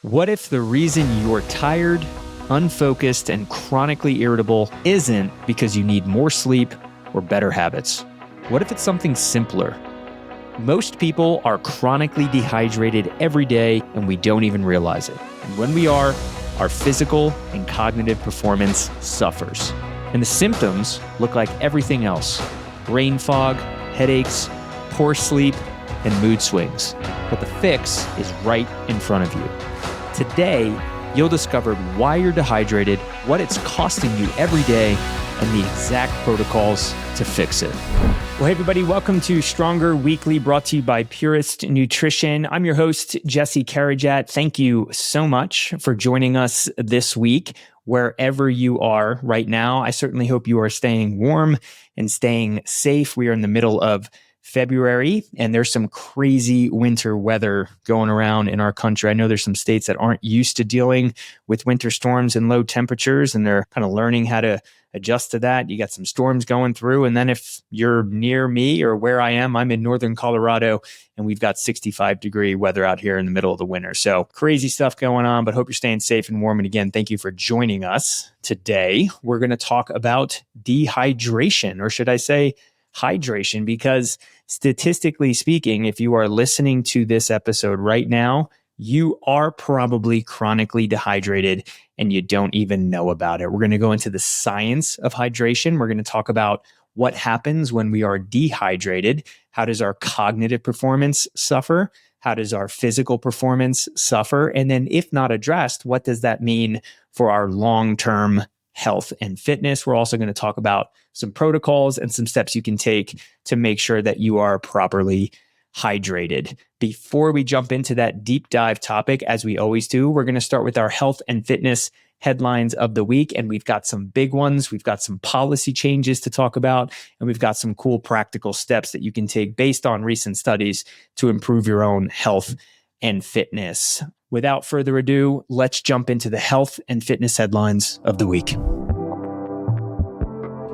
What if the reason you're tired, unfocused, and chronically irritable isn't because you need more sleep or better habits? What if it's something simpler? Most people are chronically dehydrated every day and we don't even realize it. And when we are, our physical and cognitive performance suffers. And the symptoms look like everything else: brain fog, headaches, poor sleep, and mood swings. But the fix is right in front of you. Today, you'll discover why you're dehydrated, what it's costing you every day, and the exact protocols to fix it. Well, hey everybody, welcome to Stronger Weekly, brought to you by Purist Nutrition. I'm your host, Jesse Karajat. Thank you so much for joining us this week, wherever you are right now. I certainly hope you are staying warm and staying safe. We are in the middle of February, and there's some crazy winter weather going around in our country. I know there's some states that aren't used to dealing with winter storms and low temperatures, and they're kind of learning how to adjust to that. You got some storms going through, and then if you're near me or where I am, I'm in northern Colorado, and we've got 65-degree weather out here in the middle of the winter. So crazy stuff going on, but hope you're staying safe and warm. And again, thank you for joining us today. We're going to talk about dehydration, or should I say hydration, because statistically speaking, if you are listening to this episode right now, you are probably chronically dehydrated and you don't even know about it. We're going to go into the science of hydration. We're going to talk about what happens when we are dehydrated. How does our cognitive performance suffer? How does our physical performance suffer? And then if not addressed, what does that mean for our long-term health and fitness? We're also going to talk about some protocols and some steps you can take to make sure that you are properly hydrated. Before we jump into that deep dive topic, as we always do, we're going to start with our health and fitness headlines of the week. And we've got some big ones. We've got some policy changes to talk about, and we've got some cool practical steps that you can take based on recent studies to improve your own health and fitness. Without further ado, let's jump into the health and fitness headlines of the week.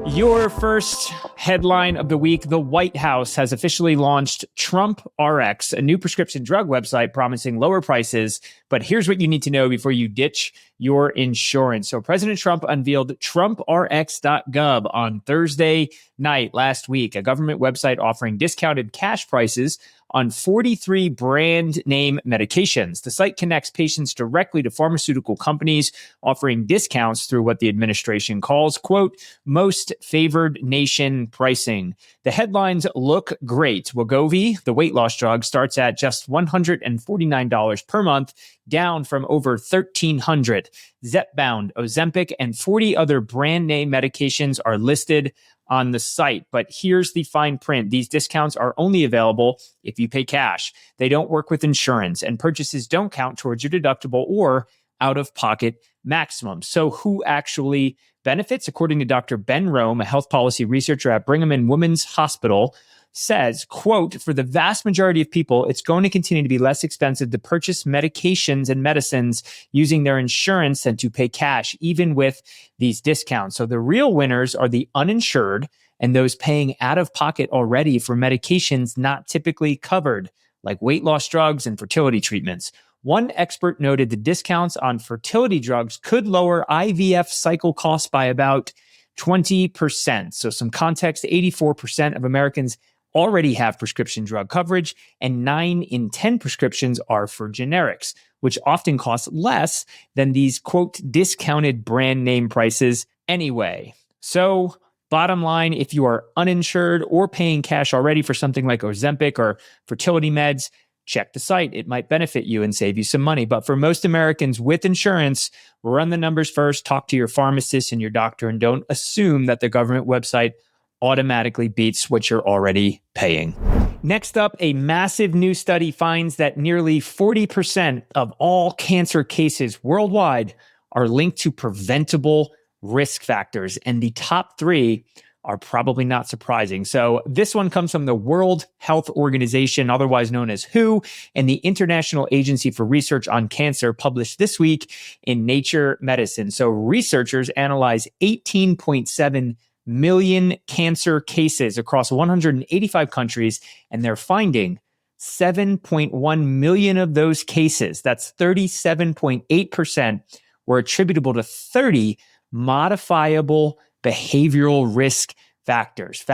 Your first headline of the week: the White House has officially launched Trump RX, a new prescription drug website promising lower prices. But here's what you need to know before you ditch your insurance. So President Trump unveiled TrumpRx.gov on Thursday night last week, a government website offering discounted cash prices on 43 brand name medications. The site connects patients directly to pharmaceutical companies, offering discounts through what the administration calls, quote, most favored nation pricing. The headlines look great. Wegovy, the weight loss drug, starts at just $149 per month, down from over $1,300. Zepbound, Ozempic, and 40 other brand name medications are listed on the site. But here's the fine print: these discounts are only available if you pay cash. They don't work with insurance, and purchases don't count towards your deductible or out-of-pocket maximum. So who actually benefits? According to Dr. Ben Rome, a health policy researcher at Brigham and Women's Hospital, says, quote, for the vast majority of people, it's going to continue to be less expensive to purchase medications and medicines using their insurance than to pay cash, even with these discounts. So the real winners are the uninsured and those paying out of pocket already for medications not typically covered, like weight loss drugs and fertility treatments. One expert noted the discounts on fertility drugs could lower IVF cycle costs by about 20%. So some context: 84% of Americans already have prescription drug coverage, and 9 in 10 prescriptions are for generics, which often cost less than these, quote, discounted brand name prices anyway. So bottom line, if you are uninsured or paying cash already for something like Ozempic or fertility meds, check the site. It might benefit you and save you some money. But for most Americans with insurance, run the numbers first, talk to your pharmacist and your doctor, and don't assume that the government website automatically beats what you're already paying. Next up, a massive new study finds that nearly 40% of all cancer cases worldwide are linked to preventable risk factors, and the top 3 are probably not surprising. So this one comes from the World Health Organization, otherwise known as WHO, and the International Agency for Research on Cancer, published this week in Nature Medicine. So researchers analyzed 18.7 million cancer cases across 185 countries, and they're finding 7.1 million of those cases, that's 37.8%, were attributable to 30 modifiable behavioral risk factors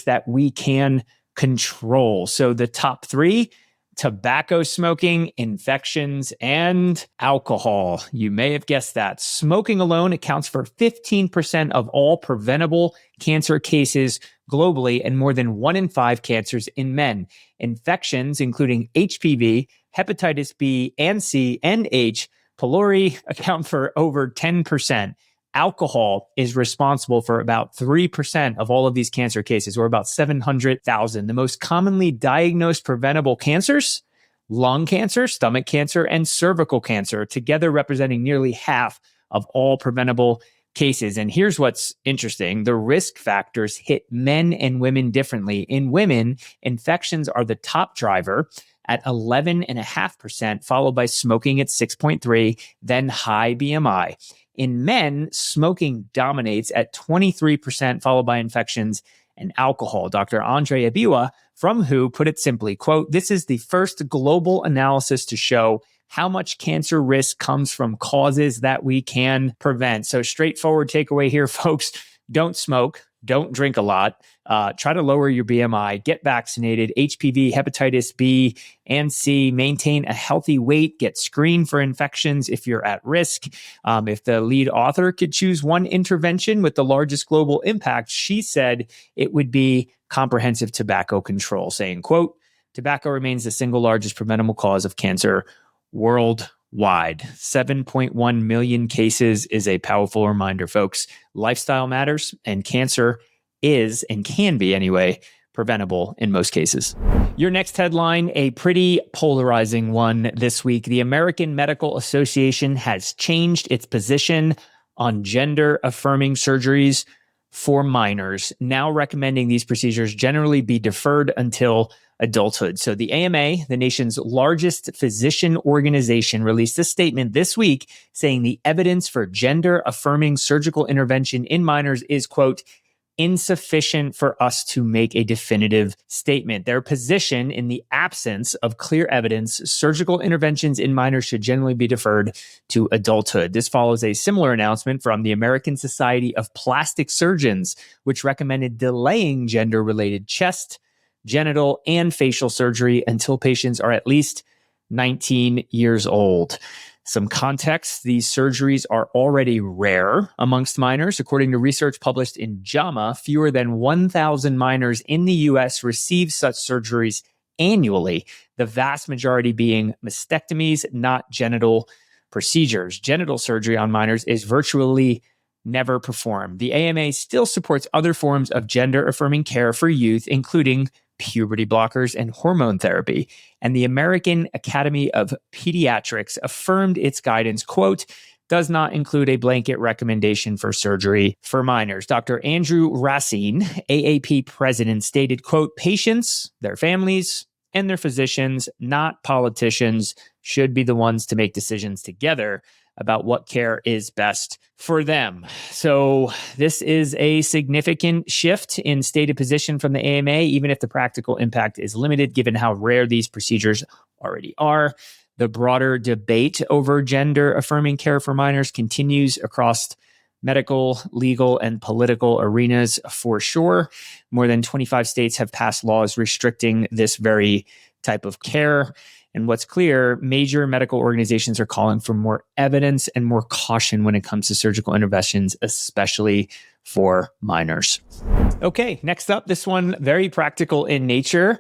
that we can control. So the top three: tobacco smoking, infections, and alcohol. You may have guessed that. Smoking alone accounts for 15% of all preventable cancer cases globally and more than 1 in 5 cancers in men. Infections, including HPV, hepatitis B and C, and H. pylori, account for over 10%. Alcohol is responsible for about 3% of all of these cancer cases, or about 700,000. The most commonly diagnosed preventable cancers: lung cancer, stomach cancer, and cervical cancer, together representing nearly half of all preventable cases. And here's what's interesting: the risk factors hit men and women differently. In women, infections are the top driver at 11.5%, followed by smoking at 6.3%, then high BMI. In men, smoking dominates at 23%, followed by infections and alcohol. Dr. Andre Abiwa from WHO put it simply, quote, "This is the first global analysis to show how much cancer risk comes from causes that we can prevent." So straightforward takeaway here, folks: don't smoke, don't drink a lot, try to lower your BMI, get vaccinated, HPV, hepatitis B and C, maintain a healthy weight, get screened for infections if you're at risk. If the lead author could choose one intervention with the largest global impact, she said it would be comprehensive tobacco control, saying, quote, "Tobacco remains the single largest preventable cause of cancer worldwide." 7.1 million cases is a powerful reminder, folks. Lifestyle matters, and cancer is, and can be anyway, preventable in most cases. Your next headline, a pretty polarizing one this week. The American Medical Association has changed its position on gender-affirming surgeries for minors, now recommending these procedures generally be deferred until adulthood. So the AMA, the nation's largest physician organization, released a statement this week saying the evidence for gender-affirming surgical intervention in minors is, quote, "insufficient for us to make a definitive statement." Their position: in the absence of clear evidence, surgical interventions in minors should generally be deferred to adulthood. This follows a similar announcement from the American Society of Plastic Surgeons, which recommended delaying gender-related chest, genital, and facial surgery until patients are at least 19 years old. Some context: these surgeries are already rare amongst minors. According to research published in JAMA, fewer than 1,000 minors in the U.S. receive such surgeries annually, the vast majority being mastectomies, not genital procedures. Genital surgery on minors is virtually never performed. The AMA still supports other forms of gender-affirming care for youth, including puberty blockers and hormone therapy. And the American Academy of Pediatrics affirmed its guidance, quote, "does not include a blanket recommendation for surgery for minors." Dr. Andrew Racine, AAP president, stated, quote, "patients, their families, and their physicians, not politicians, should be the ones to make decisions together about what care is best for them." So this is a significant shift in stated position from the AMA, even if the practical impact is limited, given how rare these procedures already are. The broader debate over gender-affirming care for minors continues across medical, legal, and political arenas for sure. More than 25 states have passed laws restricting this very type of care. And what's clear, major medical organizations are calling for more evidence and more caution when it comes to surgical interventions, especially for minors. Okay, next up, this one very practical in nature.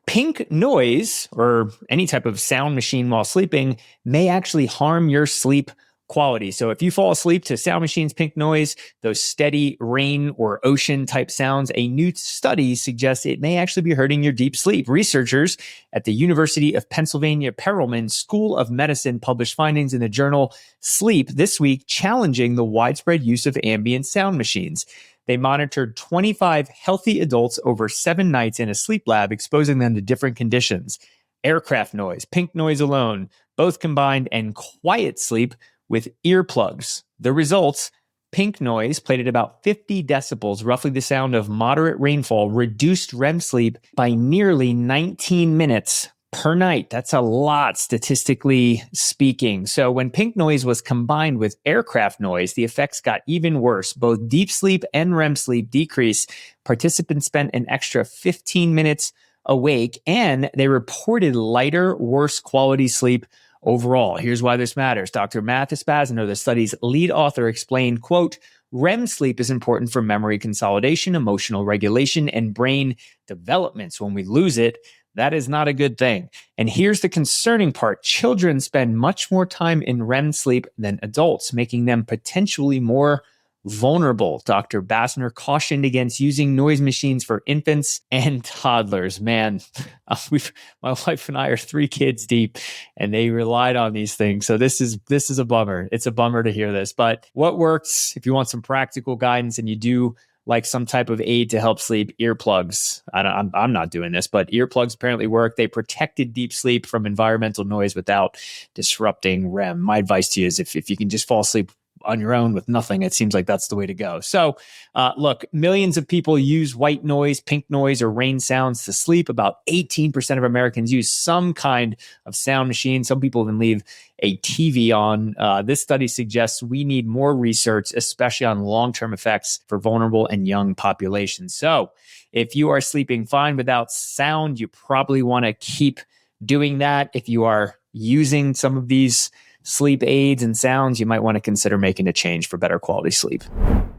Pink noise, or any type of sound machine while sleeping, may actually harm your sleep quality. So if you fall asleep to sound machines, pink noise, those steady rain or ocean type sounds, a new study suggests it may actually be hurting your deep sleep. Researchers at the University of Pennsylvania Perelman School of Medicine published findings in the journal Sleep this week, challenging the widespread use of ambient sound machines. They monitored 25 healthy adults over 7 nights in a sleep lab, exposing them to different conditions: aircraft noise, pink noise alone, both combined, and quiet sleep with earplugs. The results: pink noise, played at about 50 decibels, roughly the sound of moderate rainfall, reduced REM sleep by nearly 19 minutes per night. That's a lot, statistically speaking. So when pink noise was combined with aircraft noise, the effects got even worse. Both deep sleep and REM sleep decreased. Participants spent an extra 15 minutes awake, and they reported lighter, worse quality sleep overall. Here's why this matters. Dr. Mathis Basner, the study's lead author, explained, quote, REM sleep is important for memory consolidation, emotional regulation, and brain development. So when we lose it, that is not a good thing. And here's the concerning part. Children spend much more time in REM sleep than adults, making them potentially more vulnerable. Dr. Bassner cautioned against using noise machines for infants and toddlers. Man, my wife and I are 3 kids deep, and they relied on these things. So this is a bummer. It's a bummer to hear this. But what works, if you want some practical guidance and you do like some type of aid to help sleep, earplugs. I'm not doing this, but earplugs apparently work. They protected deep sleep from environmental noise without disrupting REM. My advice to you is if you can just fall asleep on your own with nothing, it seems like that's the way to go. So look, millions of people use white noise, pink noise, or rain sounds to sleep. About 18% of Americans use some kind of sound machine. Some people even leave a TV on. This study suggests we need more research, especially on long-term effects for vulnerable and young populations. So if you are sleeping fine without sound, you probably want to keep doing that. If you are using some of these sleep aids and sounds, you might want to consider making a change for better quality sleep.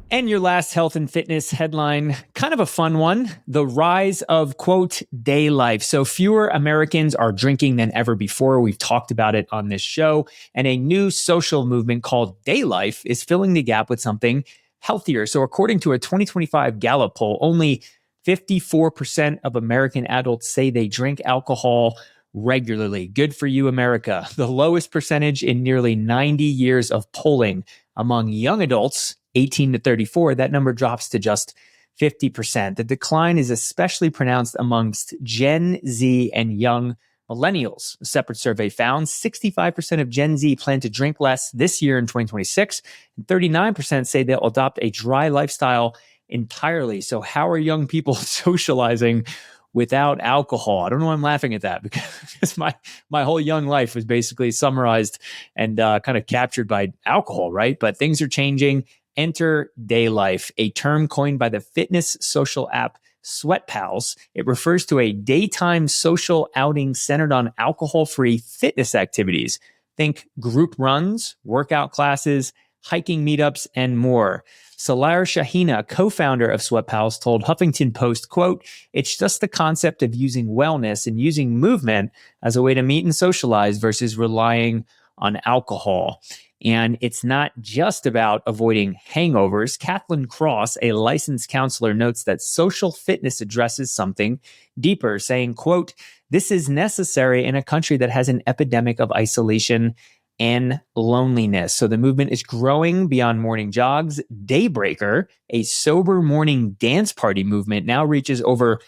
And your last health and fitness headline, kind of a fun one, the rise of, quote, day life. So fewer Americans are drinking than ever before. We've talked about it on this show. And a new social movement called day life is filling the gap with something healthier. So according to a 2025 Gallup poll, only 54% of American adults say they drink alcohol regularly. Good for you, America. The lowest percentage in nearly 90 years of polling. Among young adults, 18 to 34, that number drops to just 50%. The decline is especially pronounced amongst Gen Z and young millennials. A separate survey found 65% of Gen Z plan to drink less this year in 2026, and 39% say they'll adopt a dry lifestyle entirely. So how are young people socializing without alcohol? I don't know why I'm laughing at that, because my whole young life was basically summarized and kind of captured by alcohol, right? But things are changing. Enter day life, a term coined by the fitness social app Sweat Pals. It refers to a daytime social outing centered on alcohol-free fitness activities. Think group runs, workout classes, hiking meetups, and more. Salar Shahina, co-founder of Sweat Pals, told Huffington Post, quote, "It's just the concept of using wellness and using movement as a way to meet and socialize versus relying on alcohol." And it's not just about avoiding hangovers. Kathleen Cross, a licensed counselor, notes that social fitness addresses something deeper, saying, quote, "This is necessary in a country that has an epidemic of isolation and loneliness." So the movement is growing beyond morning jogs. Daybreaker, a sober morning dance party movement, now reaches over,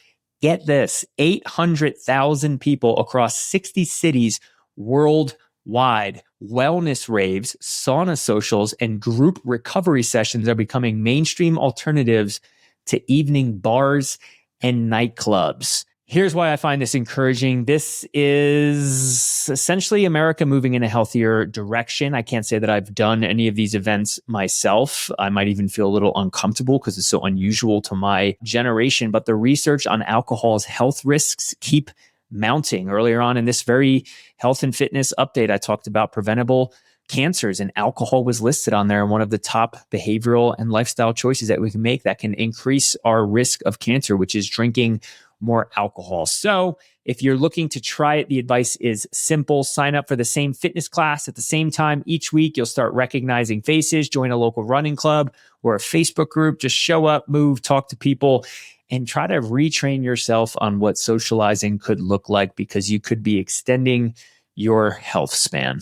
get this, 800,000 people across 60 cities worldwide. Wellness raves, sauna socials, and group recovery sessions are becoming mainstream alternatives to evening bars and nightclubs. Here's why I find this encouraging. This is essentially America moving in a healthier direction. I can't say that I've done any of these events myself. I might even feel a little uncomfortable because it's so unusual to my generation. But the research on alcohol's health risks keep mounting. Earlier on in this very health and fitness update, I talked about preventable cancers, and alcohol was listed on there. One of the top behavioral and lifestyle choices that we can make that can increase our risk of cancer, which is drinking more alcohol. So if you're looking to try it, the advice is simple. Sign up for the same fitness class at the same time each week. You'll start recognizing faces, join a local running club or a Facebook group. Just show up, move, talk to people, and try to retrain yourself on what socializing could look like, because you could be extending your health span.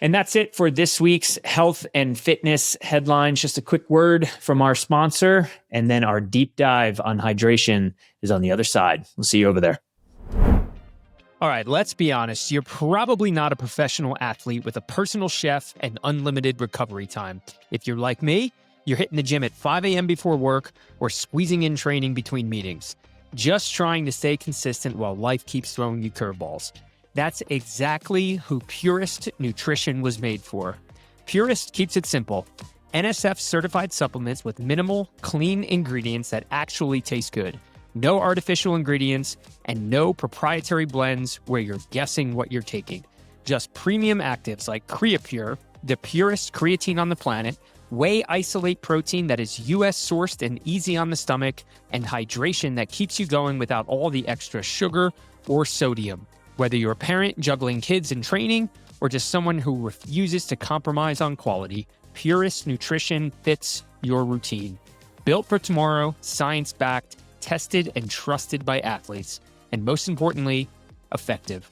And that's it for this week's health and fitness headlines. Just a quick word from our sponsor, and then our deep dive on hydration is on the other side. We'll see you over there. All right, let's be honest. You're probably not a professional athlete with a personal chef and unlimited recovery time. If you're like me, you're hitting the gym at 5 a.m. before work or squeezing in training between meetings, just trying to stay consistent while life keeps throwing you curveballs. That's exactly who Purist Nutrition was made for. Purist keeps it simple. NSF certified supplements with minimal, clean ingredients that actually taste good. No artificial ingredients and no proprietary blends where you're guessing what you're taking. Just premium actives like CreaPure, the purest creatine on the planet, whey isolate protein that is US sourced and easy on the stomach, and hydration that keeps you going without all the extra sugar or sodium. Whether you're a parent juggling kids and training, or just someone who refuses to compromise on quality, Purist Nutrition fits your routine. Built for tomorrow, science-backed, tested and trusted by athletes, and most importantly, effective.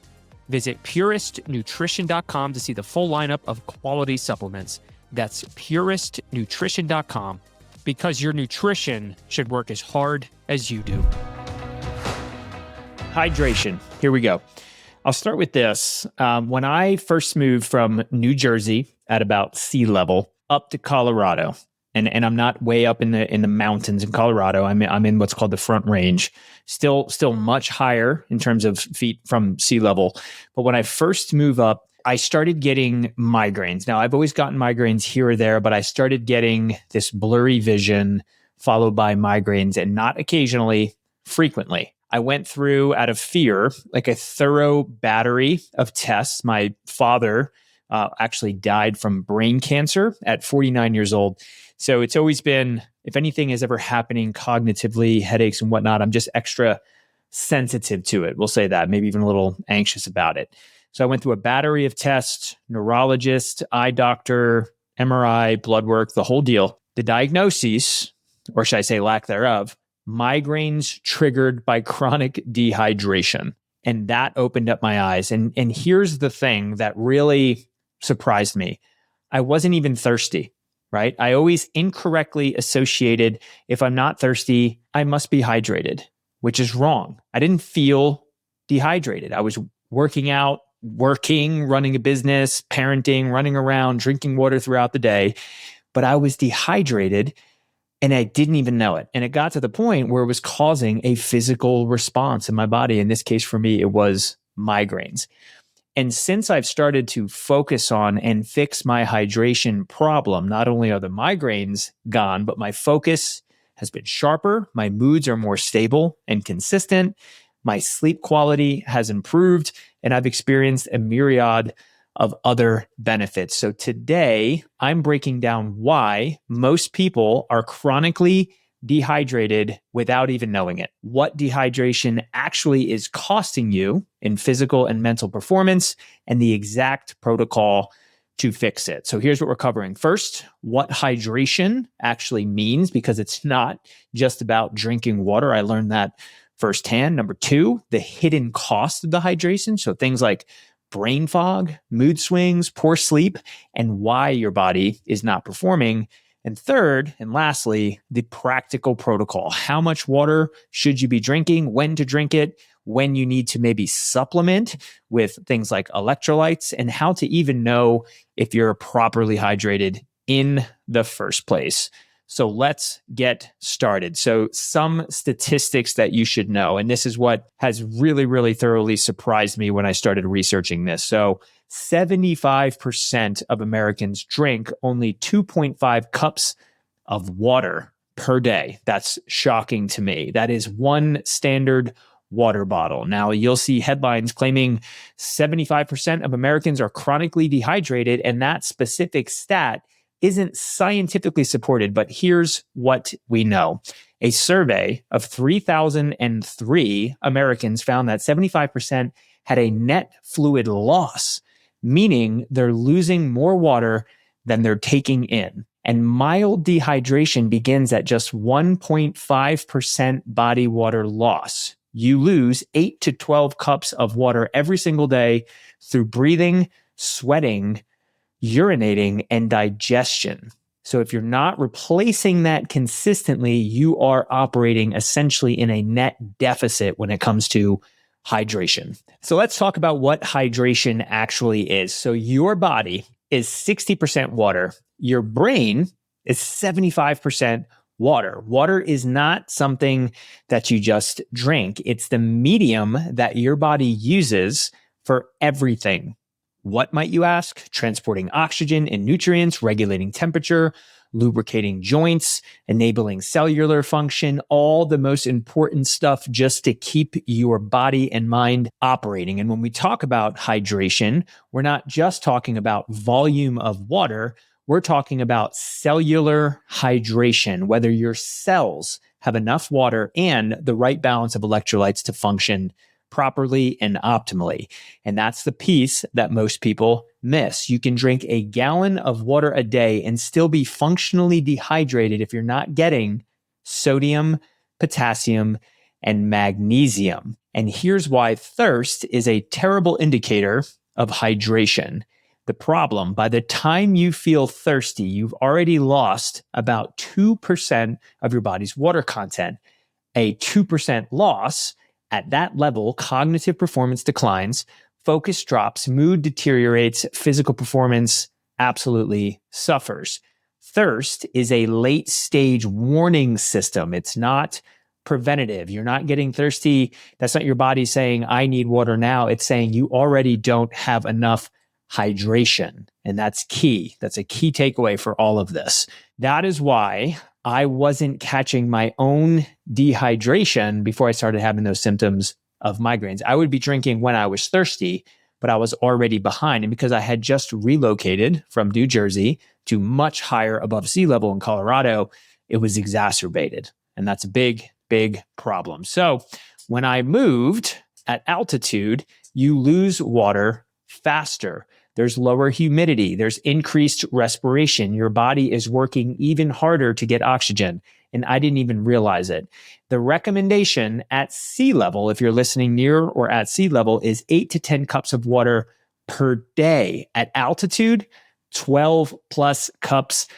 Visit puristnutrition.com to see the full lineup of quality supplements. That's puristnutrition.com, because your nutrition should work as hard as you do. Hydration. Here we go. I'll start with this. When I first moved from New Jersey at about sea level up to Colorado, and I'm not way up in the mountains in Colorado. I'm in what's called the Front Range, still much higher in terms of feet from sea level. But when I first moved up, I started getting migraines. Now, I've always gotten migraines here or there, but I started getting this blurry vision followed by migraines, and not occasionally, frequently. I went through, out of fear, like a thorough battery of tests. My father actually died from brain cancer at 49 years old. So it's always been, if anything is ever happening cognitively, headaches and whatnot, I'm just extra sensitive to it. We'll say that, maybe even a little anxious about it. So I went through a battery of tests, neurologist, eye doctor, MRI, blood work, the whole deal. The diagnoses, or should I say lack thereof, migraines triggered by chronic dehydration. And that opened up my eyes. And here's the thing that really surprised me. I wasn't even thirsty, right? I always incorrectly associated, if I'm not thirsty, I must be hydrated, which is wrong. I didn't feel dehydrated. I was working out, running a business, parenting, running around, drinking water throughout the day, but I was dehydrated. And I didn't even know it. And it got to the point where it was causing a physical response in my body. In this case, for me, it was migraines. And since I've started to focus on and fix my hydration problem, not only are the migraines gone, but my focus has been sharper. My moods are more stable and consistent. My sleep quality has improved, and I've experienced a myriad of other benefits. So today, I'm breaking down why most people are chronically dehydrated without even knowing it. What dehydration actually is costing you in physical and mental performance, and the exact protocol to fix it. So here's what we're covering. First, what hydration actually means, because it's not just about drinking water. I learned that firsthand. Number two, the hidden cost of the hydration. So things like brain fog, mood swings, poor sleep, and why your body is not performing. And third, and lastly, the practical protocol. How much water should you be drinking, when to drink it, when you need to maybe supplement with things like electrolytes, and how to even know if you're properly hydrated in the first place. So let's get started. So some statistics that you should know, and this is what has really, really thoroughly surprised me when I started researching this. So 75% of Americans drink only 2.5 cups of water per day. That's shocking to me. That is one standard water bottle. Now, you'll see headlines claiming 75% of Americans are chronically dehydrated, and that specific stat isn't scientifically supported, but here's what we know. A survey of 3,003 Americans found that 75% had a net fluid loss, meaning they're losing more water than they're taking in. And mild dehydration begins at just 1.5% body water loss. You lose 8 to 12 cups of water every single day through breathing, sweating, urinating, and digestion. So if you're not replacing that consistently, you are operating essentially in a net deficit when it comes to hydration. So let's talk about what hydration actually is. So your body is 60% water. Your brain is 75% water. Water is not something that you just drink. It's the medium that your body uses for everything. What might you ask? Transporting oxygen and nutrients, regulating temperature, lubricating joints, enabling cellular function, all the most important stuff just to keep your body and mind operating. And when we talk about hydration, we're not just talking about volume of water, we're talking about cellular hydration, whether your cells have enough water and the right balance of electrolytes to function properly and optimally. And that's the piece that most people miss. You can drink a gallon of water a day and still be functionally dehydrated if you're not getting sodium, potassium, and magnesium. And here's why thirst is a terrible indicator of hydration. The problem, by the time you feel thirsty, you've already lost about 2% of your body's water content. A 2% loss at that level, cognitive performance declines, focus drops, mood deteriorates, physical performance absolutely suffers. Thirst is a late stage warning system. It's not preventative. You're not getting thirsty. That's not your body saying, I need water now. It's saying you already don't have enough hydration. And that's key. That's a key takeaway for all of this. That is why I wasn't catching my own dehydration before I started having those symptoms of migraines. I would be drinking when I was thirsty, but I was already behind. And because I had just relocated from New Jersey to much higher above sea level in Colorado, it was exacerbated. And that's a big, big problem. So when I moved at altitude, you lose water faster. There's lower humidity. There's increased respiration. Your body is working even harder to get oxygen. And I didn't even realize it. The recommendation at sea level, if you're listening near or at sea level, is 8 to 10 cups of water per day. At altitude, 12 plus cups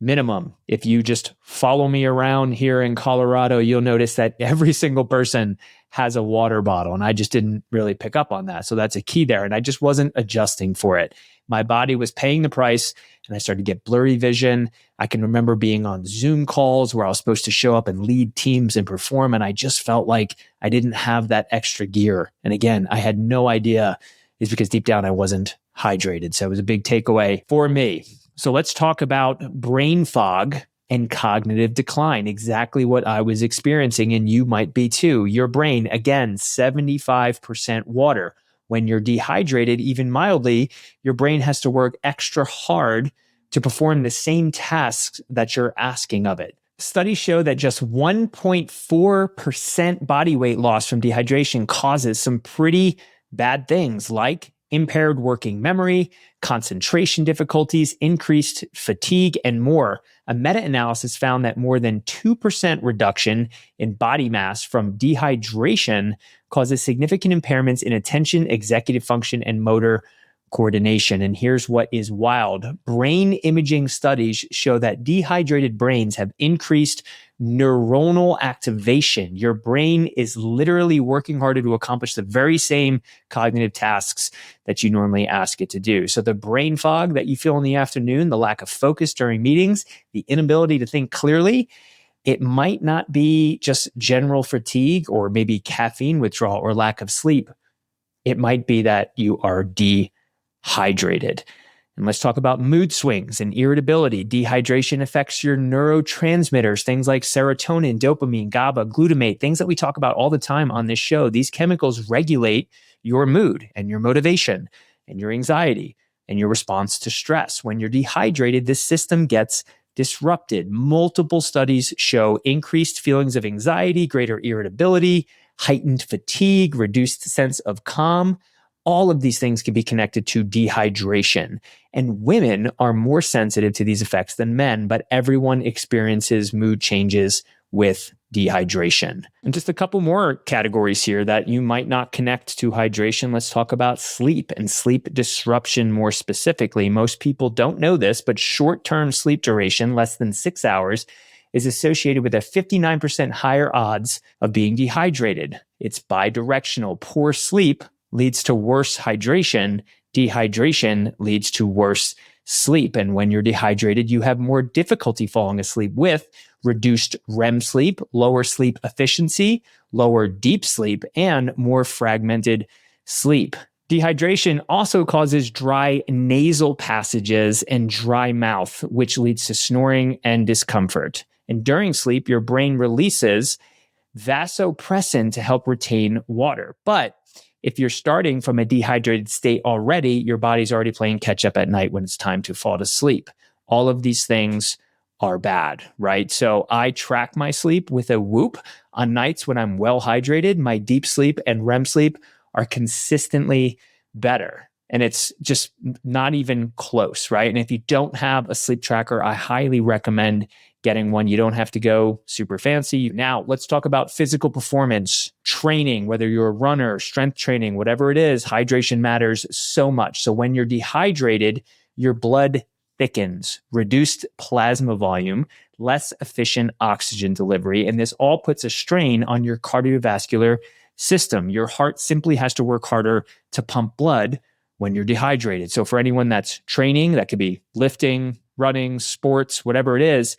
minimum. If you just follow me around here in Colorado, you'll notice that every single person has a water bottle. And I just didn't really pick up on that. So that's a key there. And I just wasn't adjusting for it. My body was paying the price and I started to get blurry vision. I can remember being on Zoom calls where I was supposed to show up and lead teams and perform. And I just felt like I didn't have that extra gear. And again, I had no idea is because deep down I wasn't hydrated. So it was a big takeaway for me. So let's talk about brain fog and cognitive decline, exactly what I was experiencing, and you might be too. Your brain, again, 75% water. When you're dehydrated, even mildly, your brain has to work extra hard to perform the same tasks that you're asking of it. Studies show that just 1.4% body weight loss from dehydration causes some pretty bad things like impaired working memory, concentration difficulties, increased fatigue, and more. A meta-analysis found that more than 2% reduction in body mass from dehydration causes significant impairments in attention, executive function, and motor coordination. And here's what is wild. Brain imaging studies show that dehydrated brains have increased neuronal activation. Your brain is literally working harder to accomplish the very same cognitive tasks that you normally ask it to do. So the brain fog that you feel in the afternoon, the lack of focus during meetings, the inability to think clearly, it might not be just general fatigue or maybe caffeine withdrawal or lack of sleep. It might be that you are dehydrated. And let's talk about mood swings and irritability. Dehydration affects your neurotransmitters, things like serotonin, dopamine, GABA, glutamate, things that we talk about all the time on this show. These chemicals regulate your mood and your motivation and your anxiety and your response to stress. When you're dehydrated, this system gets disrupted. Multiple studies show increased feelings of anxiety, greater irritability, heightened fatigue, reduced sense of calm. All of these things can be connected to dehydration. And women are more sensitive to these effects than men, but everyone experiences mood changes with dehydration. And just a couple more categories here that you might not connect to hydration. Let's talk about sleep and sleep disruption more specifically. Most people don't know this, but short-term sleep duration, less than 6 hours, is associated with a 59% higher odds of being dehydrated. It's bidirectional. Poor sleep leads to worse hydration. Dehydration leads to worse sleep. And when you're dehydrated, you have more difficulty falling asleep with reduced REM sleep, lower sleep efficiency, lower deep sleep, and more fragmented sleep. Dehydration also causes dry nasal passages and dry mouth, which leads to snoring and discomfort. And during sleep, your brain releases vasopressin to help retain water. But if you're starting from a dehydrated state already, your body's already playing catch up at night when it's time to fall to sleep. All of these things are bad, right? So I track my sleep with a Whoop. On nights when I'm well hydrated, my deep sleep and REM sleep are consistently better. And it's just not even close, right? And if you don't have a sleep tracker, I highly recommend getting one. You don't have to go super fancy. Now, let's talk about physical performance, training, whether you're a runner, strength training, whatever it is, hydration matters so much. So when you're dehydrated, your blood thickens, reduced plasma volume, less efficient oxygen delivery, and this all puts a strain on your cardiovascular system. Your heart simply has to work harder to pump blood when you're dehydrated. So for anyone that's training, that could be lifting, running, sports, whatever it is,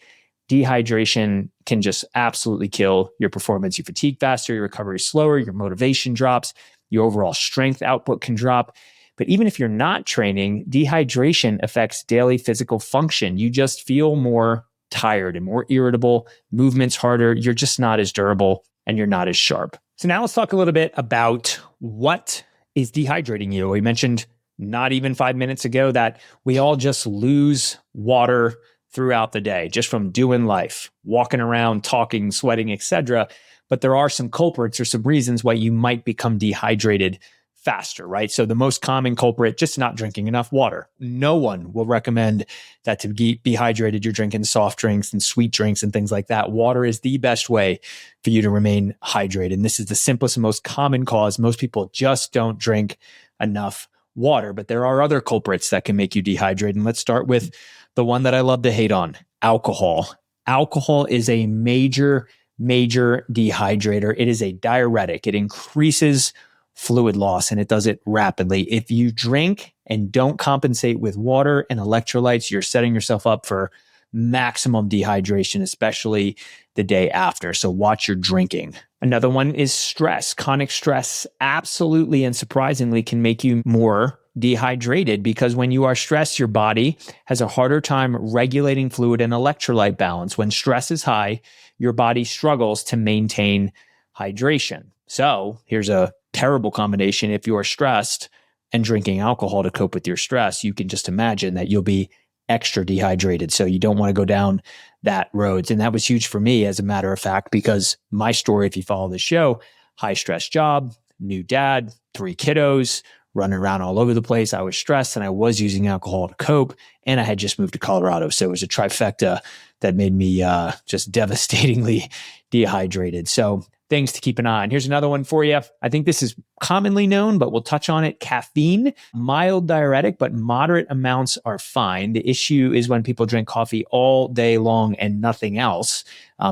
dehydration can just absolutely kill your performance. You fatigue faster, your recovery is slower, your motivation drops, your overall strength output can drop. But even if you're not training, dehydration affects daily physical function. You just feel more tired and more irritable, movements harder, you're just not as durable and you're not as sharp. So now let's talk a little bit about what is dehydrating you. We mentioned not even 5 minutes ago that we all just lose water throughout the day, just from doing life, walking around, talking, sweating, etc. But there are some culprits or some reasons why you might become dehydrated faster, right? So the most common culprit, just not drinking enough water. No one will recommend that to be hydrated, you're drinking soft drinks and sweet drinks and things like that. Water is the best way for you to remain hydrated. And this is the simplest and most common cause. Most people just don't drink enough water, but there are other culprits that can make you dehydrated. And let's start with the one that I love to hate on, alcohol. Alcohol is a major dehydrator. It is a diuretic. It increases fluid loss and it does it rapidly. If you drink and don't compensate with water and electrolytes, you're setting yourself up for maximum dehydration, especially the day after. So watch your drinking. Another one is stress. Chronic stress absolutely and surprisingly can make you more dehydrated because when you are stressed, your body has a harder time regulating fluid and electrolyte balance. When stress is high, your body struggles to maintain hydration. So here's a terrible combination. If you are stressed and drinking alcohol to cope with your stress, you can just imagine that you'll be extra dehydrated. So you don't want to go down that road. And that was huge for me, as a matter of fact, because my story, if you follow the show, high stress job, new dad, 3 kiddos, running around all over the place. I was stressed and I was using alcohol to cope. And I had just moved to Colorado. So it was a trifecta that made me just devastatingly dehydrated. So things to keep an eye on. Here's another one for you. I think this is commonly known, but we'll touch on it. Caffeine, mild diuretic, but moderate amounts are fine. The issue is when people drink coffee all day long and nothing else.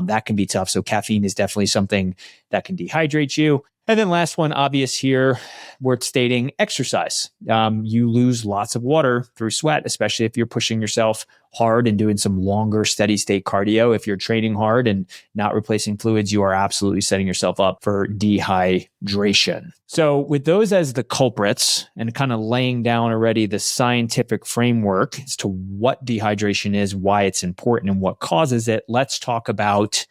That can be tough. So caffeine is definitely something that can dehydrate you. And then last one, obvious here, worth stating, exercise. You lose lots of water through sweat, especially if you're pushing yourself hard and doing some longer steady state cardio. If you're training hard and not replacing fluids, you are absolutely setting yourself up for dehydration. So with those as the culprits and kind of laying down already the scientific framework as to what dehydration is, why it's important and what causes it, let's talk about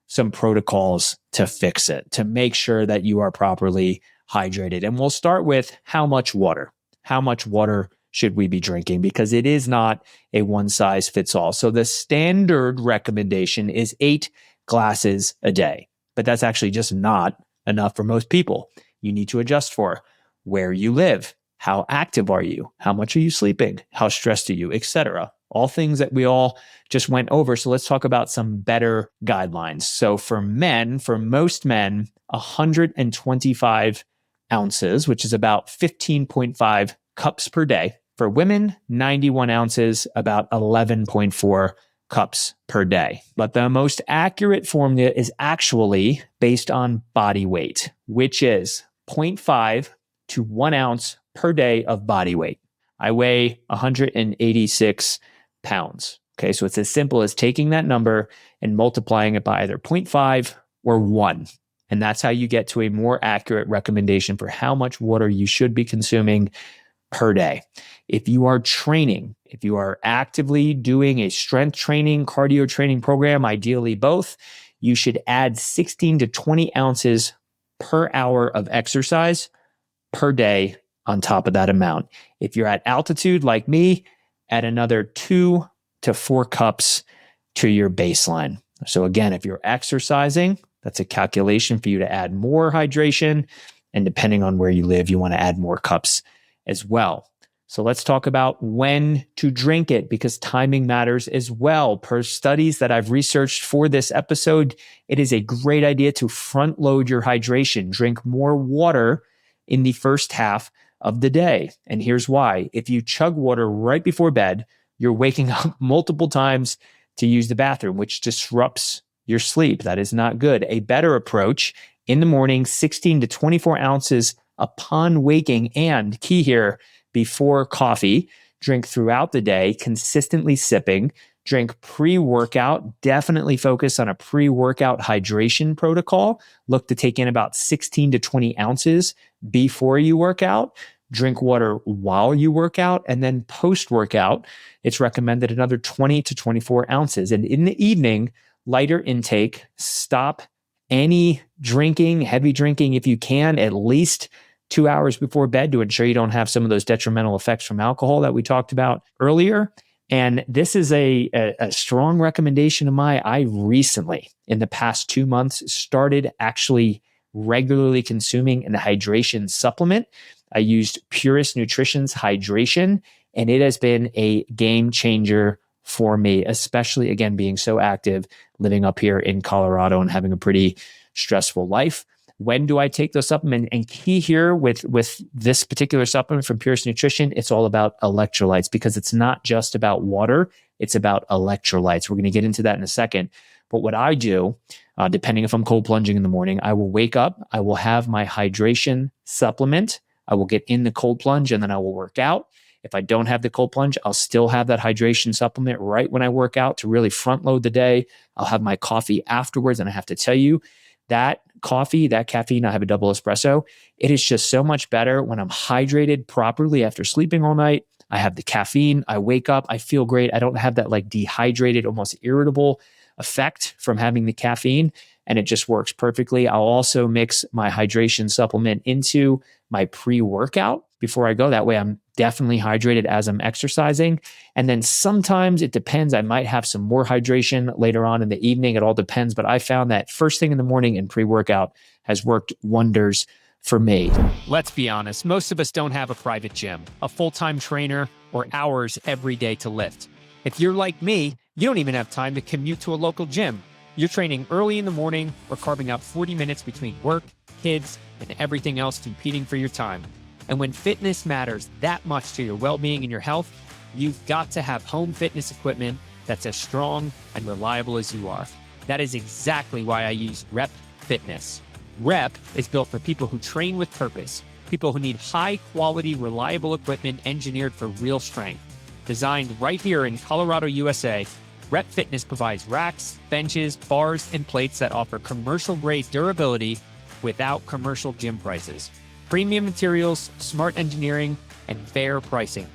some protocols to fix it, to make sure that you are properly hydrated. And we'll start with how much water. How much water should we be drinking? Because it is not a one size fits all. So the standard recommendation is 8 glasses a day, but that's actually just not enough for most people. You need to adjust for where you live. How active are you? How much are you sleeping? How stressed are you, etc. All things that we all just went over. So let's talk about some better guidelines. So for men, for most men, 125 ounces, which is about 15.5 cups per day. For women, 91 ounces, about 11.4 cups per day. But the most accurate formula is actually based on body weight, which is 0.5 to 1 ounce per day of body weight. I weigh 186 pounds. Okay, so it's as simple as taking that number and multiplying it by either 0.5 or 1. And that's how you get to a more accurate recommendation for how much water you should be consuming per day. If you are training, if you are actively doing a strength training, cardio training program, ideally both, you should add 16 to 20 ounces per hour of exercise per day on top of that amount. If you're at altitude like me, add another 2 to 4 cups to your baseline. So again, if you're exercising, that's a calculation for you to add more hydration. And depending on where you live, you want to add more cups as well. So let's talk about when to drink it, because timing matters as well. Per studies that I've researched for this episode, it is a great idea to front load your hydration. Drink more water in the first half of the day. And here's why. If you chug water right before bed, you're waking up multiple times to use the bathroom, which disrupts your sleep. That is not good. A better approach in the morning, 16 to 24 ounces upon waking, and key here, before coffee. Drink throughout the day, consistently sipping. Drink pre-workout. Definitely focus on a pre-workout hydration protocol. Look to take in about 16 to 20 ounces before you work out. Drink water while you work out, and then post-workout, it's recommended another 20 to 24 ounces. And in the evening, lighter intake. Stop any drinking, heavy drinking, if you can, at least 2 hours before bed to ensure you don't have some of those detrimental effects from alcohol that we talked about earlier. And this is a strong recommendation of mine. I recently, in the past 2 months, started actually regularly consuming an hydration supplement. I used Purist Nutrition's hydration, and it has been a game changer for me, especially, again, being so active, living up here in Colorado and having a pretty stressful life. When do I take those supplements? And key here with this particular supplement from Purist Nutrition, it's all about electrolytes, because it's not just about water, it's about electrolytes. We're going to get into that in a second. But what I do, depending if I'm cold plunging in the morning, I will wake up, I will have my hydration supplement, I will get in the cold plunge, and then I will work out. If I don't have the cold plunge, I'll still have that hydration supplement right when I work out to really front load the day. I'll have my coffee afterwards. And I have to tell you, that coffee, that caffeine, I have a double espresso. It is just so much better when I'm hydrated properly after sleeping all night. I have the caffeine. I wake up. I feel great. I don't have that like dehydrated, almost irritable effect from having the caffeine. And it just works perfectly. I'll also mix my hydration supplement into my pre-workout before I go. That way I'm definitely hydrated as I'm exercising. And then sometimes it depends. I might have some more hydration later on in the evening. It all depends. But I found that first thing in the morning and pre-workout has worked wonders for me. Let's be honest, most of us don't have a private gym, a full-time trainer, or hours every day to lift. If you're like me, you don't even have time to commute to a local gym. You're training early in the morning or carving out 40 minutes between work, kids, and everything else competing for your time. And when fitness matters that much to your well-being and your health, you've got to have home fitness equipment that's as strong and reliable as you are. That is exactly why I use Rep Fitness. Rep is built for people who train with purpose, people who need high-quality, reliable equipment engineered for real strength. Designed right here in Colorado, USA, Rep Fitness provides racks, benches, bars, and plates that offer commercial-grade durability without commercial gym prices. Premium materials, smart engineering, and fair pricing.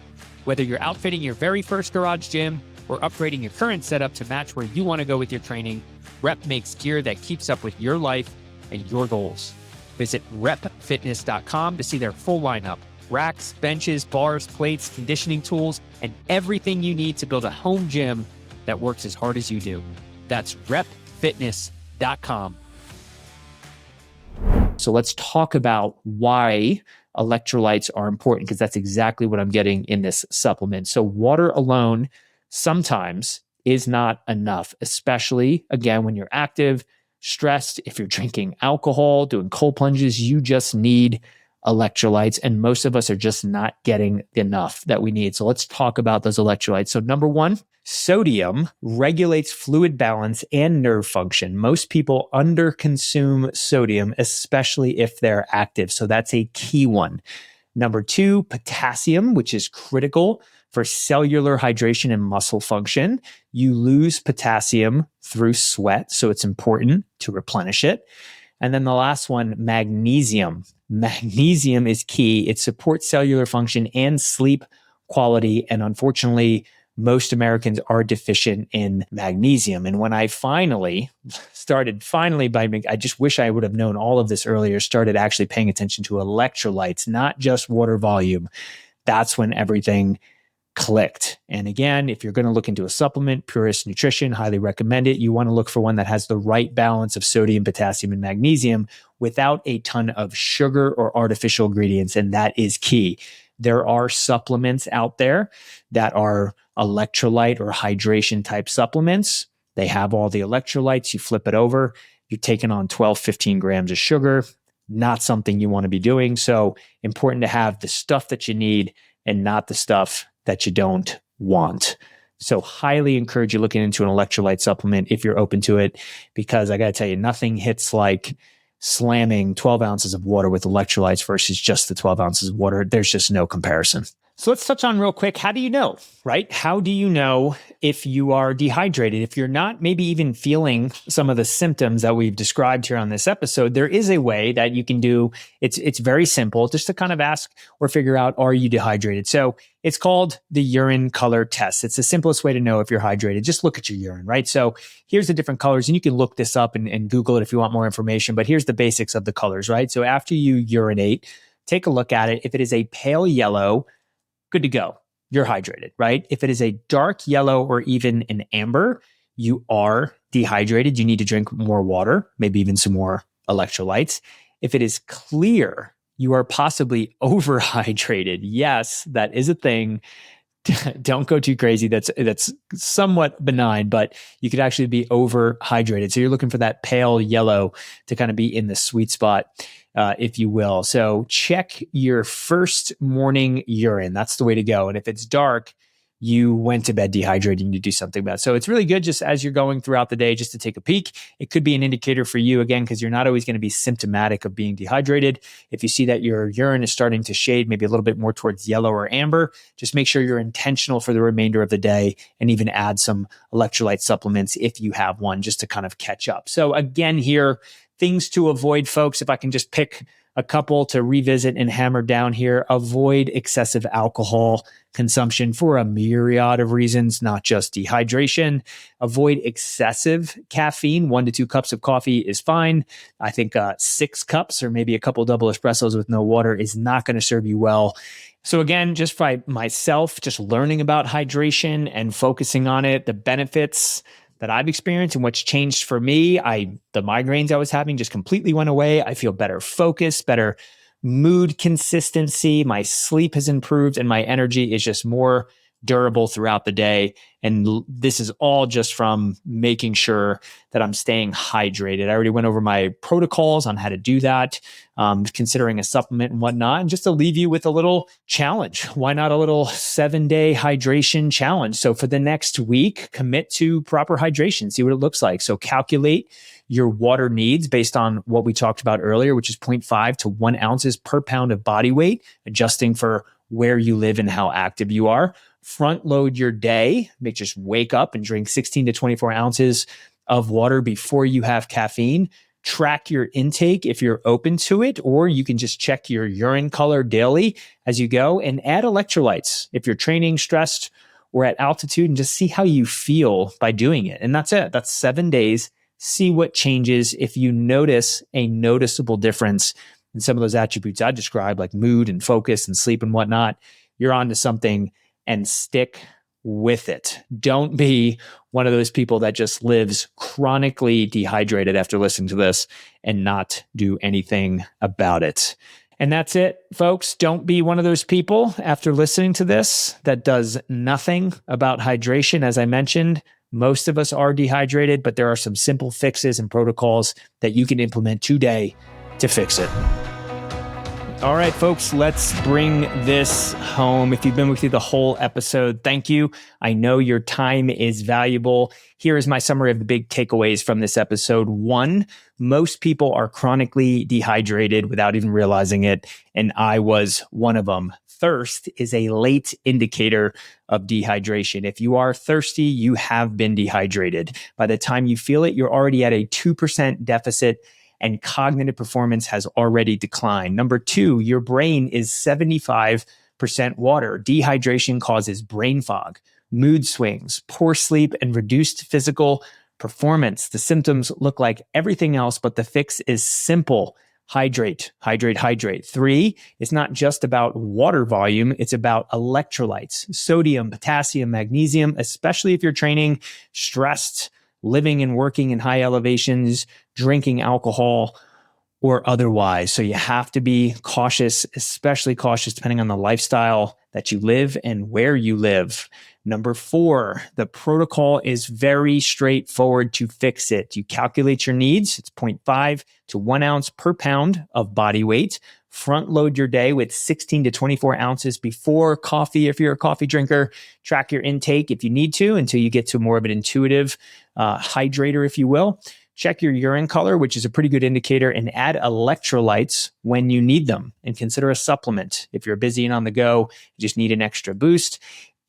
Whether you're outfitting your very first garage gym or upgrading your current setup to match where you want to go with your training, Rep makes gear that keeps up with your life and your goals. Visit repfitness.com to see their full lineup. Racks, benches, bars, plates, conditioning tools, and everything you need to build a home gym that works as hard as you do. That's repfitness.com. So let's talk about why electrolytes are important, because that's exactly what I'm getting in this supplement. So water alone sometimes is not enough, especially, again, when you're active, stressed, if you're drinking alcohol, doing cold plunges, you just need electrolytes. And most of us are just not getting enough that we need. So let's talk about those electrolytes. So number one, sodium regulates fluid balance and nerve function. Most people underconsume sodium, especially if they're active. So that's a key one. Number two, potassium, which is critical for cellular hydration and muscle function. You lose potassium through sweat, so it's important to replenish it. And then the last one, magnesium. Magnesium is key. It supports cellular function and sleep quality. And unfortunately, most Americans are deficient in magnesium. And when I finally I just wish I would have known all of this earlier, started actually paying attention to electrolytes, not just water volume. That's when everything clicked. And again, if you're going to look into a supplement, Purist Nutrition, highly recommend it. You want to look for one that has the right balance of sodium, potassium, and magnesium without a ton of sugar or artificial ingredients. And that is key. There are supplements out there that are electrolyte or hydration type supplements. They have all the electrolytes. You flip it over, you're taking on 12, 15 grams of sugar. Not something you want to be doing. So important to have the stuff that you need and not the stuff that you don't want. So highly encourage you looking into an electrolyte supplement if you're open to it, because I got to tell you, nothing hits like slamming 12 ounces of water with electrolytes versus just the 12 ounces of water. There's just no comparison. So let's touch on real quick. How do you know, right? How do you know if you are dehydrated? If you're not maybe even feeling some of the symptoms that we've described here on this episode, there is a way that you can do. It's very simple, just to kind of ask or figure out, are you dehydrated? So it's called the urine color test. It's the simplest way to know if you're hydrated. Just look at your urine, right? So here's the different colors, and you can look this up and Google it if you want more information, but here's the basics of the colors, right? So after you urinate, take a look at it. If it is a pale yellow, good to go. You're hydrated, right? If it is a dark yellow or even an amber, you are dehydrated. You need to drink more water, maybe even some more electrolytes. If it is clear, you are possibly overhydrated. Yes, that is a thing. Don't go too crazy. That's somewhat benign, but you could actually be overhydrated. So you're looking for that pale yellow to kind of be in the sweet spot, if you will. So check your first morning urine. That's the way to go. And if it's dark, you went to bed dehydrated and you do something about it. So it's really good just as you're going throughout the day, just to take a peek. It could be an indicator for you, again, because you're not always going to be symptomatic of being dehydrated. If you see that your urine is starting to shade maybe a little bit more towards yellow or amber, just make sure you're intentional for the remainder of the day, and even add some electrolyte supplements if you have one, just to kind of catch up. So again, here, things to avoid, folks, if I can just pick a couple to revisit and hammer down here: avoid excessive alcohol consumption for a myriad of reasons, not just dehydration. Avoid excessive caffeine. 1 to 2 cups of coffee is fine. I think 6 cups or maybe a couple double espressos with no water is not going to serve you well. So again, just by myself, just learning about hydration and focusing on it, the benefits that I've experienced and what's changed for me, the migraines I was having just completely went away. I feel better focus, better mood consistency. My sleep has improved and my energy is just more durable throughout the day. And this is all just from making sure that I'm staying hydrated. I already went over my protocols on how to do that, considering a supplement and whatnot. And just to leave you with a little challenge, why not a little 7-day hydration challenge? So for the next week, commit to proper hydration, see what it looks like. So calculate your water needs based on what we talked about earlier, which is 0.5 to 1 ounces per pound of body weight, adjusting for where you live and how active you are. Front load your day, just wake up and drink 16 to 24 ounces of water before you have caffeine. Track your intake if you're open to it, or you can just check your urine color daily as you go, and add electrolytes if you're training, stressed, or at altitude, and just see how you feel by doing it. And that's it. That's 7 days. See what changes. If you notice a noticeable difference in some of those attributes I described, like mood and focus and sleep and whatnot, you're onto something, and stick with it. Don't be one of those people that just lives chronically dehydrated after listening to this and not do anything about it. And that's it, folks. Don't be one of those people after listening to this that does nothing about hydration. As I mentioned, most of us are dehydrated, but there are some simple fixes and protocols that you can implement today to fix it. All right, folks, let's bring this home. If you've been with me the whole episode, thank you. I know your time is valuable. Here is my summary of the big takeaways from this episode. 1, most people are chronically dehydrated without even realizing it, and I was one of them. Thirst is a late indicator of dehydration. If you are thirsty, you have been dehydrated. By the time you feel it, you're already at a 2% deficit, and cognitive performance has already declined. Number 2, your brain is 75% water. Dehydration causes brain fog, mood swings, poor sleep, and reduced physical performance. The symptoms look like everything else, but the fix is simple. Hydrate, hydrate, hydrate. 3, it's not just about water volume, it's about electrolytes, sodium, potassium, magnesium, especially if you're training, stressed, living and working in high elevations, drinking alcohol, or otherwise. So you have to be cautious, especially cautious depending on the lifestyle that you live and where you live. Number 4, the protocol is very straightforward to fix it. You calculate your needs. It's 0.5 to 1 ounce per pound of body weight. Front load your day with 16 to 24 ounces before coffee if you're a coffee drinker. Track your intake if you need to until you get to more of an intuitive hydrator, if you will. Check your urine color, which is a pretty good indicator, and add electrolytes when you need them. And consider a supplement. If you're busy and on the go, you just need an extra boost.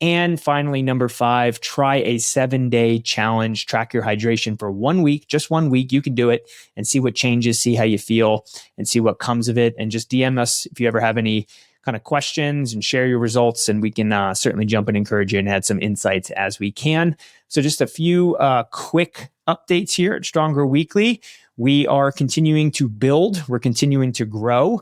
And finally, number 5, try a 7-day challenge. Track your hydration for 1 week, just 1 week. You can do it and see what changes, see how you feel, and see what comes of it. And just DM us if you ever have any kind of questions and share your results, and we can certainly jump and encourage you and add some insights as we can. So just a few quick updates here at Stronger Weekly. We are continuing to build. We're continuing to grow.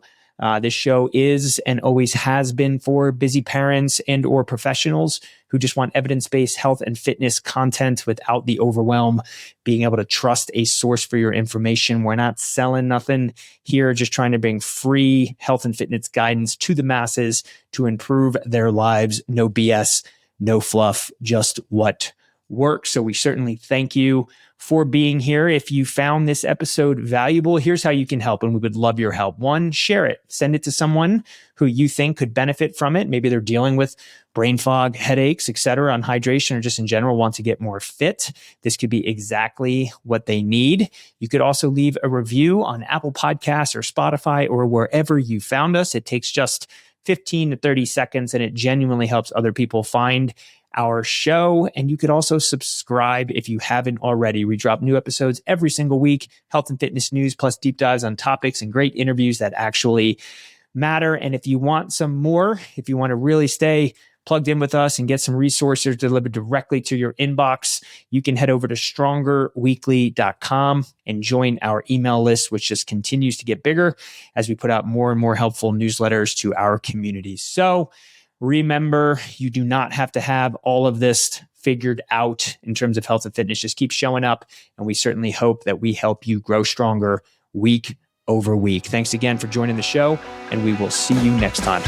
This show is and always has been for busy parents and or professionals who just want evidence-based health and fitness content without the overwhelm, being able to trust a source for your information. We're not selling nothing here, just trying to bring free health and fitness guidance to the masses to improve their lives. No BS, no fluff, just what works. So we certainly thank you for being here. If you found this episode valuable, here's how you can help, and we would love your help. 1, share it. Send it to someone who you think could benefit from it. Maybe they're dealing with brain fog, headaches, etc., on hydration, or just in general want to get more fit. This could be exactly what they need. You could also leave a review on Apple Podcasts or Spotify or wherever you found us. It takes just 15 to 30 seconds, and it genuinely helps other people find our show. And you could also subscribe if you haven't already. We drop new episodes every single week, health and fitness news, plus deep dives on topics and great interviews that actually matter. And if you want some more, if you want to really stay plugged in with us and get some resources delivered directly to your inbox, you can head over to strongerweekly.com and join our email list, which just continues to get bigger as we put out more and more helpful newsletters to our community. So remember, you do not have to have all of this figured out in terms of health and fitness. Just keep showing up, and we certainly hope that we help you grow stronger week over week. Thanks again for joining the show, and we will see you next time.